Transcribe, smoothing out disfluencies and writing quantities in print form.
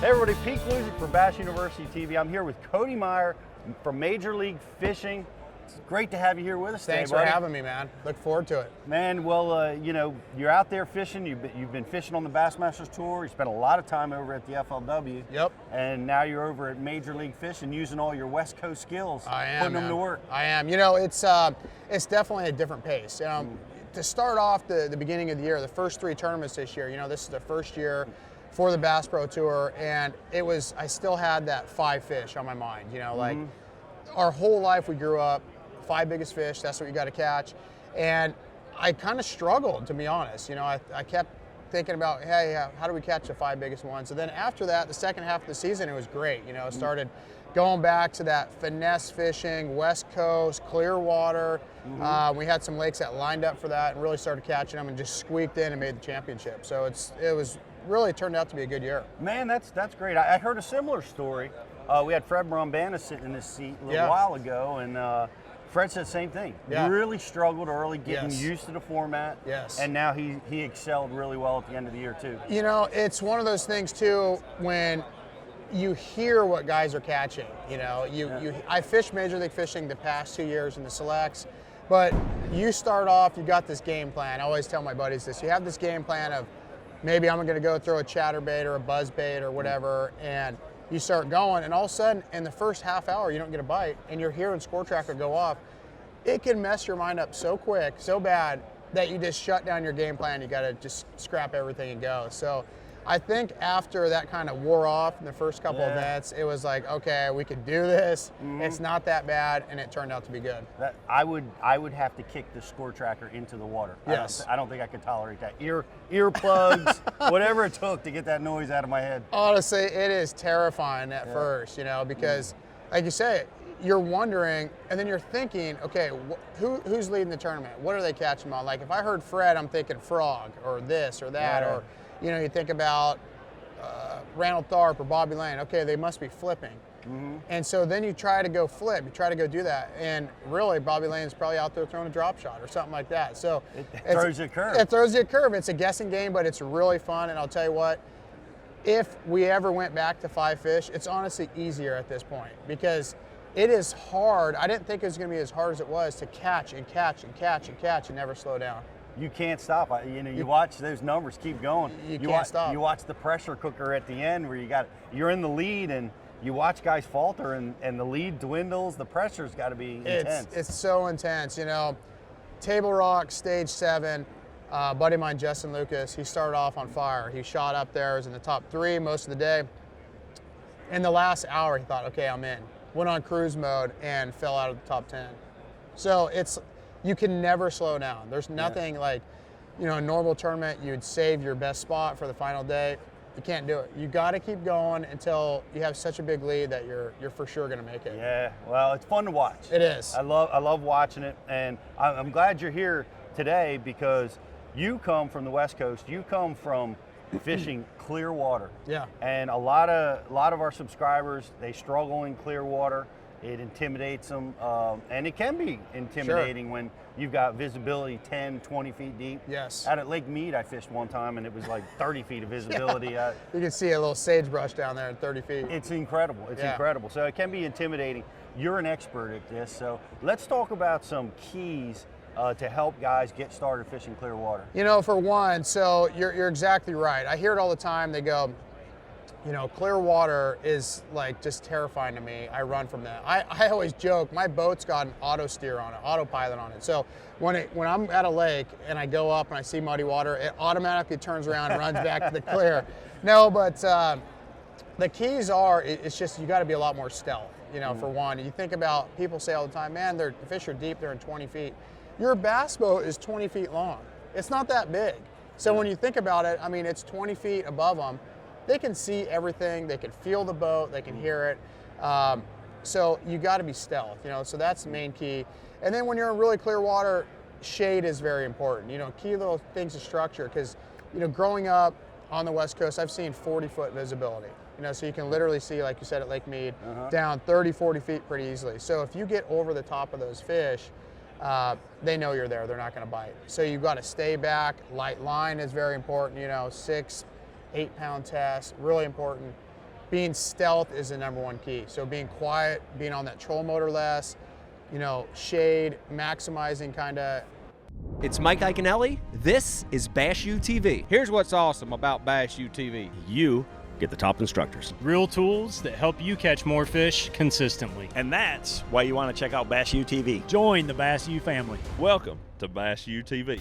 Hey everybody, Pete Gluszek for Bass University TV. I'm here with Cody Meyer from Major League Fishing. It's great to have you here with us Thanks today, for buddy. having me, man. Look forward to it. Man, well, you know, you're out there fishing. You've been fishing on the Bassmasters Tour. You spent a lot of time over at the FLW. Yep. And now you're over at Major League Fishing, using all your West Coast skills, putting them to work. I am. You know, it's definitely a different pace. To start off the beginning of the year, the first 3 tournaments this year, you know, this is the first year for the Bass Pro Tour, and I still had that 5 fish on my mind. You know, like our whole life we grew up, 5 biggest fish, that's what you got to catch. And I kind of struggled, to be honest. You know, I kept thinking about, hey, how do we catch the 5 biggest ones? And then after that, the second half of the season, it was great. You know, it started going back to that finesse fishing, West Coast, clear water. We had some lakes that lined up for that and really started catching them and just squeaked in and made the championship. So it was really turned out to be a good year. Man, that's great. I heard a similar story. We had Fred Brombana sitting in this seat a little while ago, and Fred said the same thing. Yeah. Really struggled early getting used to the format. Yes. And now he excelled really well at the end of the year too. You know, it's one of those things too when you hear what guys are catching. You know, I fished Major League Fishing the past 2 years in the selects, but you start off, you got this game plan. I always tell my buddies this. You have this game plan of maybe I'm going to go throw a chatterbait or a buzzbait or whatever, and you start going, and all of a sudden, in the first half hour, you don't get a bite, and you're hearing Score Tracker go off. It can mess your mind up so quick, so bad, that you just shut down your game plan. You got to just scrap everything and go. So I think after that kind of wore off in the first couple events, it was like, okay, we could do this. It's not that bad, and it turned out to be good. I would have to kick the Score Tracker into the water. Yes. I don't think I could tolerate that. Earplugs, whatever it took to get that noise out of my head. Honestly, it is terrifying at first, you know, because like you say, you're wondering, and then you're thinking, okay, who's leading the tournament? What are they catching on? Like if I heard Fred, I'm thinking frog or this or that, or you know, you think about Randall Tharp or Bobby Lane. Okay, they must be flipping. And so then you try to go flip, you try to go do that, and really Bobby Lane's probably out there throwing a drop shot or something like that. So it throws you a curve. It throws you a curve. It's a guessing game, but it's really fun. And I'll tell you what, if we ever went back to 5 fish, it's honestly easier at this point because it is hard. I didn't think it was going to be as hard as it was to catch and catch and catch and catch and never slow down. You can't stop. You know, you watch those numbers keep going. You can't stop. You watch the pressure cooker at the end where you're in the lead and you watch guys falter and the lead dwindles. The pressure's got to be intense. It's so intense. You know, Table Rock, stage 7, buddy of mine, Justin Lucas, he started off on fire. He shot up there, was in the top 3 most of the day. In the last hour, he thought, okay, I'm in. Went on cruise mode and fell out of the top 10. So you can never slow down. There's nothing like, you know, a normal tournament, you'd save your best spot for the final day. You can't do it. You got to keep going until you have such a big lead that you're for sure going to make it. Yeah, well, it's fun to watch. It is. I love watching it, and I'm glad you're here today because you come from the West Coast. You come from fishing clear water. Yeah. And a lot of our subscribers, they struggle in clear water. It intimidates them, and it can be intimidating when you've got visibility 10, 20 feet deep. Yes. Out at Lake Mead, I fished one time, and it was like 30 feet of visibility. You can see a little sagebrush down there at 30 feet. It's incredible. It's incredible. So it can be intimidating. You're an expert at this, so let's talk about some keys to help guys get started fishing clear water. You know, for one, so you're exactly right. I hear it all the time. They go, you know, clear water is like just terrifying to me. I run from that. I always joke, my boat's got an auto steer on it, autopilot on it. So when I'm at a lake and I go up and I see muddy water, it automatically turns around and runs back to the clear. No, but the keys are, it's just, you got to be a lot more stealth, you know, for one. You think about, people say all the time, man, the fish are deep, they're in 20 feet. Your bass boat is 20 feet long. It's not that big. So when you think about it, I mean, it's 20 feet above them. They can see everything, they can feel the boat, they can hear it. So you got to be stealth, you know, so that's the main key. And then when you're in really clear water, shade is very important. You know, key little things to structure, because, you know, growing up on the West Coast, I've seen 40-foot visibility. You know, so you can literally see, like you said at Lake Mead, down 30, 40 feet pretty easily. So if you get over the top of those fish, they know you're there, they're not gonna bite. So you've got to stay back. Light line is very important, you know, 6, 8 pound test, really important. being stealth is the #1 key. So being quiet, being on that troll motor less, you know, shade, maximizing kind of. It's Mike Iaconelli. This is Bass U TV. Here's what's awesome about Bass U TV. You get the top instructors. Real tools that help you catch more fish consistently. And that's why you want to check out Bass U TV. Join the Bass U family. Welcome to Bass U TV.